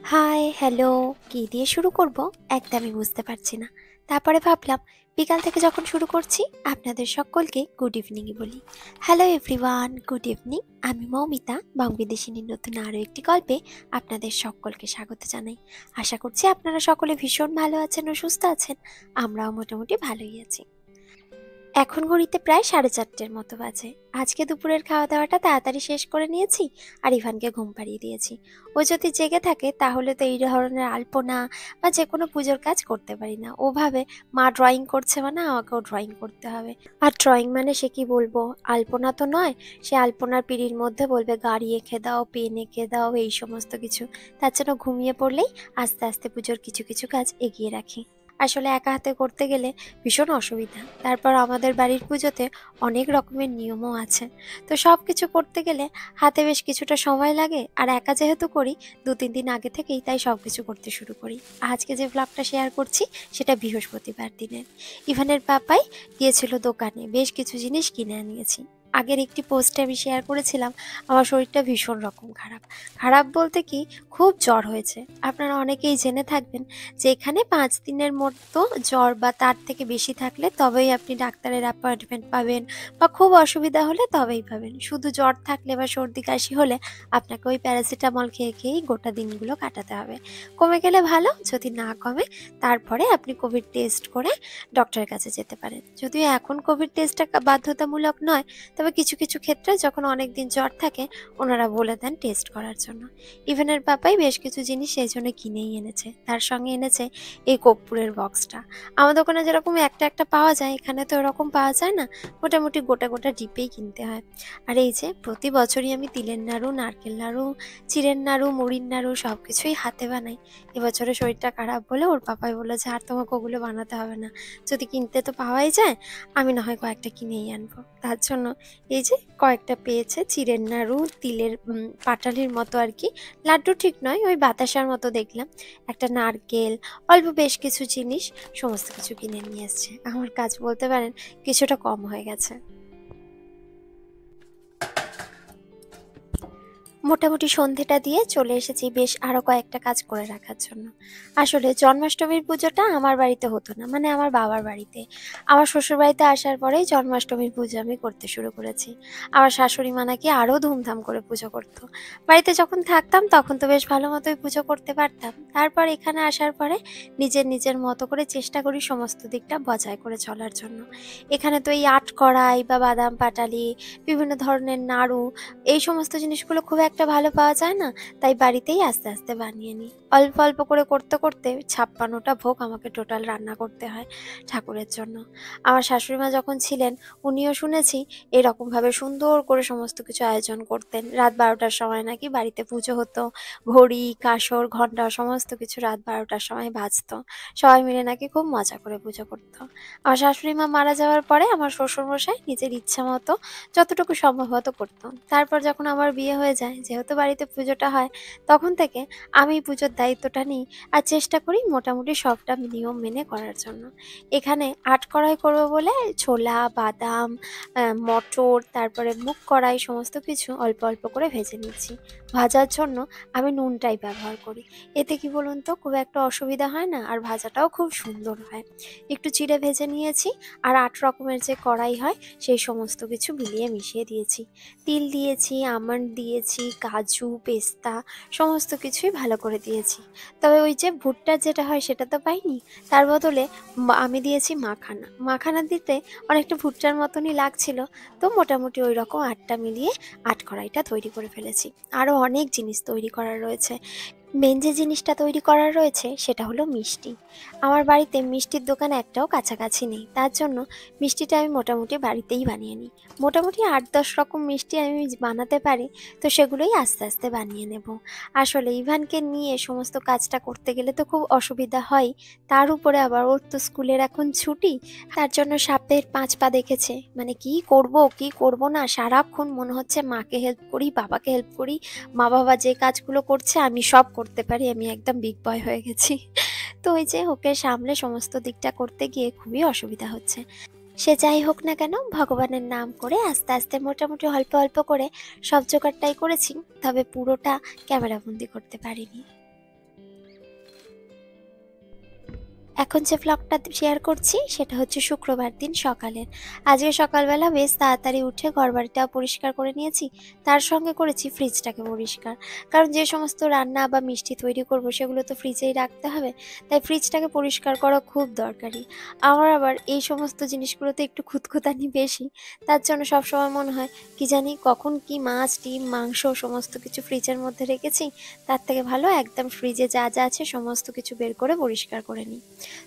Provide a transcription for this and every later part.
High, hello, কি দিয়ে শুরু করব একদমই বুঝতে পারছি না। তারপরে ভাবলাম বিকাল থেকে যখন শুরু করছি আপনাদের সকলকে গুড ইভিনিংই বলি। Hello everyone, good evening. আমি মৌমিতা, বঙ্গবিদেশিনীর নতুন আরও একটি গল্পে আপনাদের সকলকে স্বাগত জানাই। আশা করছি আপনারা সকলে ভীষণ ভালো আছেন ও সুস্থ আছেন। আমরাও মোটামুটি ভালোই আছি। এখন ঘড়িতে প্রায় 4:30 মতো বাজে। আজকে দুপুরের খাওয়া দাওয়াটা তাড়াতাড়ি শেষ করে নিয়েছি আর ইভানকে ঘুম পাড়িয়ে দিয়েছি। ও যদি জেগে থাকে তাহলে তো এই ধরনের আলপনা বা যে কোনো পুজোর কাজ করতে পারি না। ও ভাবে মা ড্রয়িং করছে মানে আমাকেও ড্রয়িং করতে হবে। আর ড্রয়িং মানে সে কি বলবো, আলপনা তো নয়। সে আলপনার পিঁড়ির মধ্যে বলবে গাড়ি এঁকে দাও, পেন এঁকে দাও, এই সমস্ত কিছু। তার জন্য ঘুমিয়ে পড়লেই আস্তে আস্তে পুজোর কিছু কিছু কাজ এগিয়ে রাখি। আসলে একা হাতে করতে গেলে ভীষণ অসুবিধা। তারপর আমাদের বাড়ির পুজোতে অনেক রকমের নিয়মও আছে। তো সব কিছু করতে গেলে হাতে বেশ কিছুটা সময় লাগে, আর একা যেহেতু করি 2-3 দিন আগে থেকেই তাই সব কিছু করতে শুরু করি। আজকে যে ব্লগটা শেয়ার করছি সেটা বৃহস্পতিবার দিনের। ইভানের পাপাই গিয়েছিল দোকানে, বেশ কিছু জিনিস কিনে আনিয়েছি। আগের একটি পোস্টে আমি শেয়ার করেছিলাম আমার শরীরটা ভীষণ রকম খারাপ। খারাপ বলতে কি, খুব জ্বর হয়েছে। আপনারা অনেকেই জেনে থাকবেন যে এখানে 5 দিনের মতো জ্বর বা তার থেকে বেশি থাকলে তবেই আপনি ডাক্তারের অ্যাপয়েন্টমেন্ট পাবেন, বা খুব অসুবিধা হলে তবেই পাবেন। শুধু জ্বর থাকলে বা সর্দি কাশি হলে আপনাকে ওই প্যারাসিটামল খেয়ে খেয়েই গোটা দিনগুলো কাটাতে হবে। কমে গেলে ভালো, যদি না কমে তারপরে আপনি কোভিড টেস্ট করে ডক্টরের কাছে যেতে পারেন। যদিও এখন কোভিড টেস্টটা বাধ্যতামূলক নয়, তবে কিছু কিছু ক্ষেত্রে যখন অনেক দিন জ্বর থাকে ওনারা বলে দেন টেস্ট করার জন্য। ইভেনের পাপাই বেশ কিছু জিনিস সেই জন্য কিনেই এনেছে। তার সঙ্গে এনেছে এই কর্পূরের বক্সটা। আমার দোকানে যেরকম একটা একটা পাওয়া যায়, এখানে তো এরকম পাওয়া যায় না, মোটামুটি গোটা গোটা ডিপেই কিনতে হয়। আর এই যে প্রতি বছরই আমি তিলের নাড়ু, নারকেল নাড়ু, চিড়ের নাড়ু, মুড়ির নাড়ু সব কিছুই হাতে বানাই। এবছরে শরীরটা খারাপ বলে ওর পাপাই বললো যে আর তোমাকে ওগুলো বানাতে হবে না, যদি কিনতে তো পাওয়াই যায়, আমি না হয় কয়েকটা কিনেই আনবো। তার জন্য এই যে কয়েকটা পেয়েছে চিড়ের নাড়ু, তিলের পাটালির মতো আর কি, লাড্ডু ঠিক নয়, ওই বাতাসার মতো দেখলাম, একটা নারকেল, অল্প বেশ কিছু জিনিস সমস্ত কিছু কিনে নিয়ে এসছে। আমার কাজ বলতে পারেন কিছুটা কম হয়ে গেছে। মোটামুটি সন্ধেটা দিয়ে চলে এসেছি বেশ আরও কয়েকটা কাজ করে রাখার জন্য। আসলে জন্মাষ্টমীর পুজোটা আমার বাড়িতে হতো না, মানে আমার বাবার বাড়িতে। আমার শ্বশুরবাড়িতে আসার পরেই জন্মাষ্টমীর পুজো আমি করতে শুরু করেছি। আমার শাশুড়ি মা নাকি আরও ধুমধাম করে পুজো করতো। বাড়িতে যখন থাকতাম তখন তো বেশ ভালো মতোই পুজো করতে পারতাম। তারপর এখানে আসার পরে নিজের নিজের মতো করে চেষ্টা করি সমস্ত দিকটা বজায় করে চলার জন্য। এখানে তো এই আট কড়াই বা বাদাম পাটালি, বিভিন্ন ধরনের নাড়ু, এই সমস্ত জিনিসগুলো খুব একটা ভালো পাওয়া যায় না, তাই বাড়িতেই আস্তে আস্তে বানিয়ে নিই। অল্প অল্প করে করতে করতে 56টা ভোগ আমাকে টোটাল রান্না করতে হয় ঠাকুরের জন্য। আমার শাশুড়িমা যখন ছিলেন উনিও শুনেছি এরকমভাবে সুন্দর করে সমস্ত কিছু আয়োজন করতেন। রাত 12টার সময় নাকি বাড়িতে পুজো হতো, ঘড়ি, কাসর, ঘণ্টা সমস্ত কিছু রাত 12টার সময় বাজতো। সবাই মিলে নাকি খুব মজা করে পুজো করতো। আমার শাশুড়িমা মারা যাওয়ার পরে আমার শ্বশুরমশাই নিজের ইচ্ছা মতো যতটুকু সম্ভব হতো করতো। তারপর যখন আমার বিয়ে হয়ে যায়, যেহেতু বাড়িতে পুজোটা হয়, তখন থেকে আমি পুজোর দায়িত্বটা নিই আর চেষ্টা করি মোটামুটি সবটা নিয়ম মেনে করার জন্য। এখানে আটকড়াই করবো বলে ছোলা, বাদাম, মটর, তারপরে মুগ কড়াই সমস্ত কিছু অল্প অল্প করে ভেজে নিচ্ছি। ভাজার জন্য আমি নুনটাই ব্যবহার করি। এতে কি বলুন তো, খুব একটা অসুবিধা হয় না, আর ভাজাটাও খুব সুন্দর হয়। একটু চিড়ে ভেজে নিয়েছি, আর 8 রকমের যে কড়াই হয় সেই সমস্ত কিছু মিলিয়ে মিশিয়ে দিয়েছি। তিল দিয়েছি, আমন্ড দিয়েছি, কাজু, পেস্তা সমস্ত কিছুই ভালো করে দিয়েছি। তবে ওই যে ভুট্টার যেটা হয় সেটা তো পাইনি, তার বদলে আমি দিয়েছি মাখানা। মাখানা দিতে অনেকটা ভুট্টার মতনই লাগছিল। তো মোটামুটি ওই রকম 8টা মিলিয়ে 8 কড়াইটা তৈরি করে ফেলেছি। আরও অনেক জিনিস তৈরি করার রয়েছে। মেন যে জিনিসটা তৈরি করার রয়েছে সেটা হলো মিষ্টি। আমার বাড়িতে মিষ্টির দোকান একটাও কাছাকাছি নেই, তার জন্য মিষ্টিটা আমি মোটামুটি বাড়িতেই বানিয়ে নিই। মোটামুটি 8-10 রকম মিষ্টি আমি বানাতে পারি, তো সেগুলোই আস্তে আস্তে বানিয়ে নেব। আসলে ইভানকে নিয়ে সমস্ত কাজটা করতে গেলে তো খুব অসুবিধা হয়। তার উপরে আবার ওর তো স্কুলের এখন ছুটি, তার জন্য সাপের 5 পা দেখেছে, মানে কি করব কি করব না সারাক্ষণ মনে হচ্ছে মাকে হেল্প করি, বাবাকে হেল্প করি। মা বাবা যে কাজগুলো করছে আমি সব করতে পারি, আমি একদম বিগ বয় হয়ে গেছি। তো ওই যে ওকে সামলে সমস্ত দিকটা করতে গিয়ে খুবই অসুবিধা হচ্ছে। সে যাই হোক না কেন, ভগবানের নাম করে আস্তে আস্তে মোটামুটি অল্প অল্প করে সব জোগাড়টাই করেছি, তবে পুরোটা ক্যামেরাবন্দি করতে পারিনি। এখন যে ভ্লগটা শেয়ার করছি সেটা হচ্ছে শুক্রবার দিন সকালের। আজকে সকালবেলা বেশ তাড়াতাড়ি উঠে ঘরবাড়িটা পরিষ্কার করে নিয়েছি। তার সঙ্গে করেছি ফ্রিজটাকে পরিষ্কার। কারণ যে সমস্ত রান্না বা মিষ্টি তৈরি করব সেগুলো তো ফ্রিজেই রাখতে হবে। তাই ফ্রিজটাকে পরিষ্কার করা খুব দরকারি। আমার আবার এই সমস্ত জিনিসগুলোতে একটু খুঁতখুঁতানি বেশি। তার জন্য সবসময় মনে হয় কি জানি কখন কি মাছ, ডিম, মাংস সমস্ত কিছু ফ্রিজের মধ্যে রেখেছি। তার থেকে ভালো একদম ফ্রিজে যা যা আছে সমস্ত কিছু বের করে পরিষ্কার করে নিই।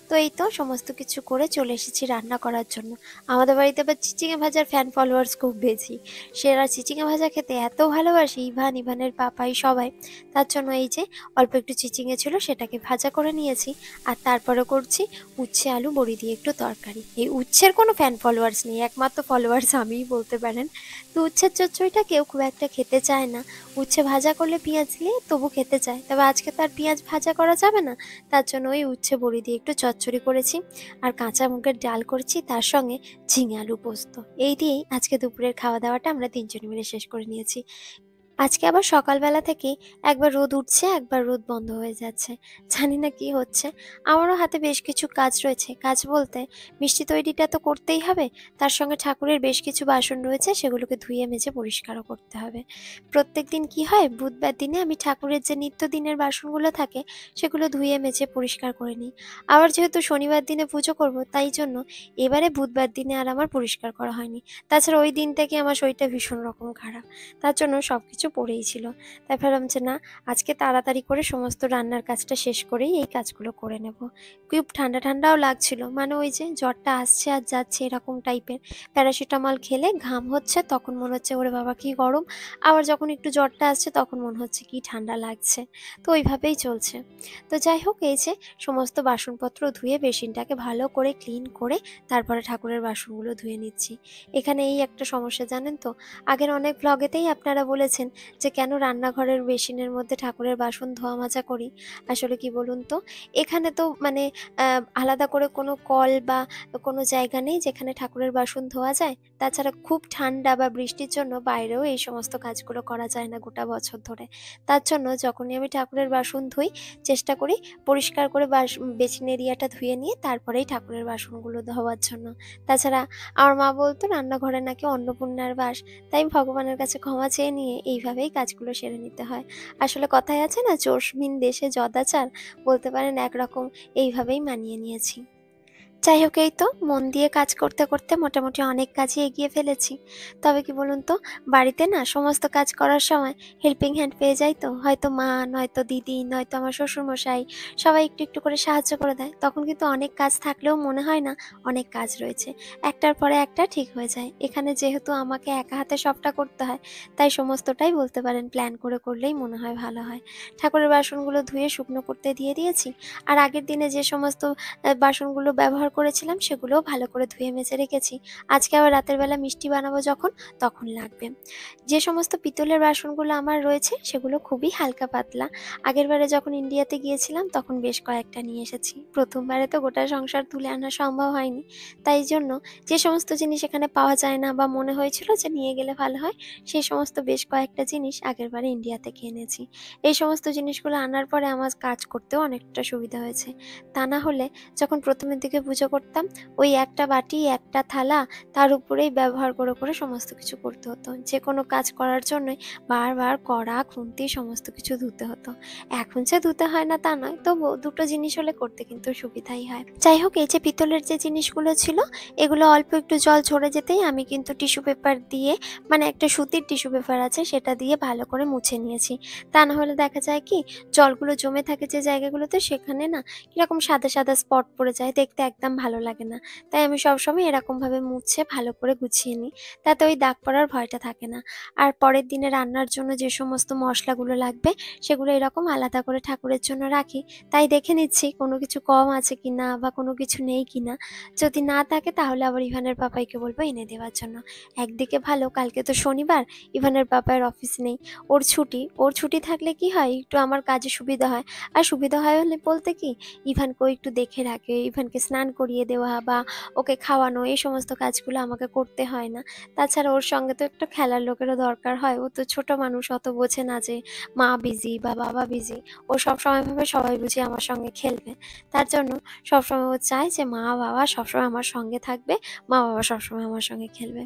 তো এই তো সমস্ত কিছু করে চলে এসেছি রান্না করার জন্য। আমাদের বাড়িতে আবার চিচিঙে ভাজার ফ্যান ফলোয়ার্স খুব বেশি। সেরা চিচিঙে ভাজা খেতে এত ভালোবাসে ইভানের পাপাই সবাই। তার জন্য এই যে অল্প একটু চিচিঙে ছিল সেটাকে ভাজা করে নিয়েছি। আর তারপরে করছি উচ্ছে আলু বড়ি দিয়ে একটু তরকারি। এই উচ্ছের কোনো ফ্যান ফলোয়ার্স নেই, একমাত্র ফলোয়ার্স আমিই বলতে পারেন। তো উচ্ছের চচ্চড়িটা কেউ খুব একটা খেতে চায় না। উচ্ছে ভাজা করলে পেঁয়াজ দিয়ে তবু খেতে চায়, তবে আজকে তো আর পেঁয়াজ ভাজা করা যাবে না। তার জন্য ওই উচ্ছে বড়ি দিয়ে একটু চচ্চড়ি করেছি। আর কাঁচা মুগের ডাল করেছি, তার সঙ্গে ঝিঙে আলু পোস্ত। এই দিয়েই আজকে দুপুরের খাওয়া দাওয়াটা আমরা তিনজনে মিলে শেষ করে নিয়েছি। আজকে আবার সকালবেলা থেকেই একবার রোদ উঠছে, একবার রোদ বন্ধ হয়ে যাচ্ছে। জানি না কি হচ্ছে। আমারও হাতে বেশ কিছু কাজ রয়েছে। কাজ বলতে মিষ্টি তৈরিটা তো করতেই হবে। তার সঙ্গে ঠাকুরের বেশ কিছু বাসন রয়েছে, সেগুলোকে ধুয়ে মেজে পরিষ্কারও করতে হবে। প্রত্যেকদিন কি হয়, বুধবার দিনে আমি ঠাকুরের যে নিত্যদিনের বাসনগুলো থাকে সেগুলো ধুয়ে মেজে পরিষ্কার করে নিই। আবার যেহেতু শনিবার দিনে পুজো করব, তাই জন্য এবারে বুধবার দিনে আর আমার পরিষ্কার করা হয়নি। তাছাড়া ওই দিন থেকে আমার শরীরটা ভীষণ রকম খারাপ। তার জন্য সবকিছু পড়েই ছিল। তাই ভাবলাম যে না, আজকে তাড়াতাড়ি করে সমস্ত রান্নার কাজটা শেষ করেই এই কাজগুলো করে নেব। খুব ঠান্ডা ঠান্ডাও লাগছিল, মানে ওই যে জ্বরটা আসছে আর যাচ্ছে এরকম টাইপের। প্যারাসিটামল খেলে ঘাম হচ্ছে তখন মনে হচ্ছে ওরে বাবা কি গরম, আবার যখন একটু জ্বরটা আসছে তখন মনে হচ্ছে কি ঠান্ডা লাগছে। তো ওইভাবেই চলছে। তো যাই হোক, এই যে সমস্ত বাসনপত্র ধুয়ে বেসিনটাকে ভালো করে ক্লিন করে তারপরে ঠাকুরের বাসনগুলো ধুয়ে নিচ্ছি। এখানে এই একটা সমস্যা জানেন তো, আগের অনেক ভ্লগেতেই আপনারা বলেছেন যে কেন রান্নাঘরের বেসিনের মধ্যে ঠাকুরের বাসন ধোয়া মাজা করি। আসলে কি বলুন তো, এখানে তো মানে আলাদা করে কোনো কল বা কোনো জায়গা নেই যেখানে ঠাকুরের বাসন ধোয়া যায়। তাছাড়া খুব ঠান্ডা বা বৃষ্টির জন্য বাইরেও এই সমস্ত কাজগুলো করা যায় না গোটা বছর ধরে। তার জন্য যখনই আমি ঠাকুরের বাসন ধুই, চেষ্টা করি পরিষ্কার করে বেসিন এরিয়াটা ধুয়ে নিয়ে তারপরেই ঠাকুরের বাসনগুলো ধোয়ার জন্য। তাছাড়া আমার মা বলতো রান্নাঘরে নাকি অন্নপূর্ণার বাস, তাই ভগবানের কাছে ক্ষমা চেয়ে নিয়ে এইভাবেই কাজগুলো সেরে নিতে হয়। আসলে কথায় আছে না, চোষবিন দেশে যদাচার, বলতে পারেন একরকম এইভাবেই মানিয়ে নিয়েছি। যাই হোক, এই তো মন দিয়ে কাজ করতে করতে মোটামুটি অনেক কাজই এগিয়ে ফেলেছি। তবে কি বলুন তো, বাড়িতে না সমস্ত কাজ করার সময় হেল্পিং হ্যান্ড পেয়ে যাই, তো হয়তো মা, নয়তো দিদি, নয়তো আমার শ্বশুরমশাই, সবাই একটু একটু করে সাহায্য করে দেয়। তখন কিন্তু অনেক কাজ থাকলেও মনে হয় না অনেক কাজ রয়েছে, একটার পরে একটা ঠিক হয়ে যায়। এখানে যেহেতু আমাকে একা হাতে সবটা করতে হয়, তাই সমস্তটাই বলতে পারেন প্ল্যান করে করলেই মনে হয় ভালো হয়। ঠাকুরের বাসনগুলো ধুয়ে শুকনো করতে দিয়ে দিয়েছি। আর আগের দিনে যে সমস্ত বাসনগুলো ব্যবহার করেছিলাম সেগুলোও ভালো করে ধুয়ে মেজে রেখেছি। আজকে আবার রাতের বেলা মিষ্টি বানাবো যখন, তখন লাগবে। যে সমস্ত পিতলের বাসনগুলো আমার রয়েছে সেগুলো খুবই হালকা পাতলা। আগেরবারে যখন ইন্ডিয়াতে গিয়েছিলাম তখন বেশ কয়েকটা নিয়ে এসেছি। প্রথমবারে তো গোটা সংসার তুলে আনা সম্ভব হয়নি। তাই জন্য যে সমস্ত জিনিস এখানে পাওয়া যায় না বা মনে হয়েছিল যে নিয়ে গেলে ভালো হয়, সেই সমস্ত বেশ কয়েকটা জিনিস আগেরবারে ইন্ডিয়া থেকে এনেছি। এই সমস্ত জিনিসগুলো আনার পরে আমার কাজ করতেও অনেকটা সুবিধা হয়েছে। তা না হলে যখন প্রথমের দিকে পুজো করতাম, ওই একটা বাটি, একটা থালা, তার উপরেই ব্যবহার করে করে সমস্ত কিছু করতে হতো। যে কোনো কাজ করার জন্যই বারবার কড়া, খুন্তি সমস্ত কিছু ধুতে হতো। এখন যে ধুতে হয় না তা নয়, তবুও দুটো জিনিস হলে করতে কিন্তু সুবিধাই হয়। যাই হোক, এই যে পিতলের যে জিনিসগুলো ছিল, এগুলো অল্প একটু জল ঝরে যেতেই আমি কিন্তু টিস্যু পেপার দিয়ে, মানে একটা সুতির টিস্যু পেপার আছে সেটা দিয়ে ভালো করে মুছে নিয়েছি। তা না হলে দেখা যায় কি, জলগুলো জমে থাকে যে জায়গাগুলোতে, সেখানে না কিরকম সাদা সাদা স্পট পড়ে যায়, দেখতে একদম ভালো লাগে না। তাই আমি সবসময় এরকমভাবে মুছে ভালো করে গুছিয়ে নিই, তাতে ওই দাগ পড়ার ভয়টা থাকে না। আর পরের দিনে রান্নার জন্য যে সমস্ত মশলাগুলো লাগবে সেগুলো এরকম আলাদা করে ঠাকুরের জন্য রাখি। তাই দেখে নিচ্ছি কোনো কিছু কম আছে কিনা বা কোনো কিছু নেই কিনা। যদি না থাকে তাহলে আবার ইভানের পাপাইকে বলবো এনে দেওয়ার জন্য। একদিকে ভালো, কালকে তো শনিবার, ইভানের পাপায়ের অফিস নেই, ওর ছুটি। ওর ছুটি থাকলে কি হয়, একটু আমার কাজে সুবিধা হয়। আর সুবিধা হয় হলে বলতে কি, ইভানকেও একটু দেখে রাখে, ইভানকে স্নান করিয়ে দেওয়া বা ওকে খাওয়ানো এই সমস্ত কাজগুলো আমাকে করতে হয় না। তাছাড়া ওর সঙ্গে তো একটু খেলার লোকেরও দরকার হয়, ও তো ছোট মানুষ, অত বোঝে না যে মা বিজি বা বাবা বিজি। ও সবসময় ভাবে সবাই বুঝি আমার সঙ্গে খেলবে, তার জন্য সবসময় ও চায় যে মা বাবা সবসময় আমার সঙ্গে থাকবে, মা বাবা সবসময় আমার সঙ্গে খেলবে।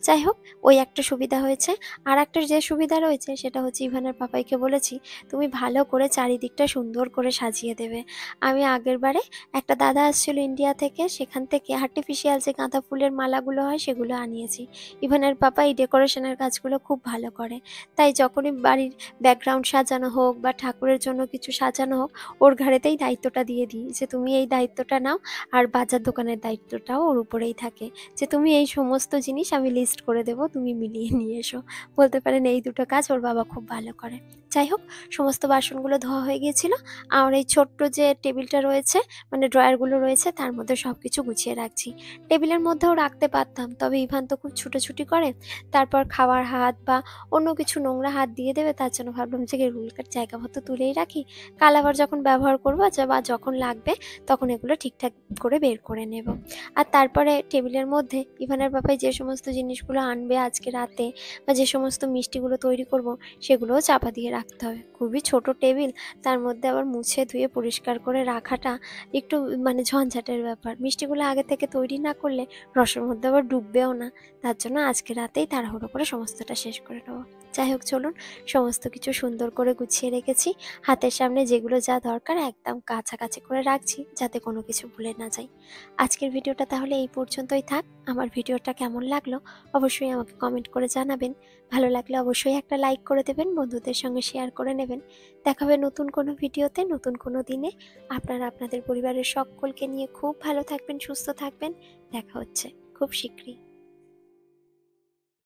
যাই হোক, ওই একটা সুবিধা হয়েছে। আর একটা যে সুবিধা রয়েছে সেটা হচ্ছে ইভানের পাপাইকে বলেছি তুমি ভালো করে চারিদিকটা সুন্দর করে সাজিয়ে দেবে। আমি আগের বারে একটা দাদা আসছিল ইন্ডিয়া থেকে, সেখান থেকে আর্টিফিশিয়াল যে গাঁদা ফুলের মালাগুলো হয় সেগুলো আনিয়েছি। ইভানের পাপা এই ডেকোরেশনের কাজগুলো খুব ভালো করে, তাই যখনই বাড়ির ব্যাকগ্রাউন্ড সাজানো হোক বা ঠাকুরের জন্য কিছু সাজানো হোক, ওর ঘাড়েতেই দায়িত্বটা দিয়ে দিই যে তুমি এই দায়িত্বটা নাও, আর বাজার দোকানের দায়িত্বটাও ওর উপরেই থাকে যে তুমি এই সমস্ত জিনিস আমি লিস্ট করে দেবো, তুমি মিলিয়ে নিয়ে এসো। বলতে পারেন এই দুটো কাজ ওর বাবা খুব ভালো করে। যাই হোক, সমস্ত বাসনগুলো ধোয়া হয়ে গিয়েছিল। আর এই ছোট্ট যে টেবিলটা রয়েছে, মানে ড্রয়ারগুলো রয়েছে, তার মধ্যে সব কিছু গুছিয়ে রাখছি। টেবিলের মধ্যেও রাখতে পারতাম, তবে ইভান তো খুব ছুটোছুটি করে, তারপর খাওয়ার হাত বা অন্য কিছু নোংরা হাত দিয়ে দেবে, তার জন্য ভাবলাম যে রুলকার জায়গা মতো তুলেই রাখি, কাল আবার যখন ব্যবহার করবো বা যখন লাগবে তখন এগুলো ঠিকঠাক করে বের করে নেব। আর তারপরে টেবিলের মধ্যে ইভানের বাবাই যে সমস্ত জিনিসগুলো আনবে আজকে রাতে বা যে সমস্ত মিষ্টিগুলো তৈরি করব সেগুলোও চাপা দিয়ে রাখতে হবে। খুবই ছোট টেবিল, তার মধ্যে আবার মুছে ধুয়ে পরিষ্কার করে রাখাটা একটু মানে ঝঞ্ঝাটের ব্যাপার। মিষ্টিগুলো আগে থেকে তৈরি না করলে রসের মধ্যে আবার ডুববেও না, তার জন্য আজকে রাতেই তাড়াহুড়ো করে সমস্তটা শেষ করে নেবো। যাই হোক চলুন, সমস্ত কিছু সুন্দর করে গুছিয়ে রেখেছি। হাতের সামনে যেগুলো যা দরকার একদম কাছাকাছি করে রাখছি যাতে কোনো কিছু ভুলে না যাই। আজকের ভিডিওটা তাহলে এই পর্যন্তই থাক। আমার ভিডিওটা কেমন লাগলো অবশ্যই আমাকে কমেন্ট করে জানাবেন। ভালো লাগলে অবশ্যই একটা লাইক করে দেবেন, বন্ধুদের সঙ্গে শেয়ার করে নেবেন। দেখা হবে নতুন কোনো ভিডিওতে, নতুন কোনো দিনে। আপনারা আপনাদের পরিবারের সকলকে নিয়ে খুব ভালো থাকবেন, সুস্থ থাকবেন। দেখা হচ্ছে খুব শীঘ্রই।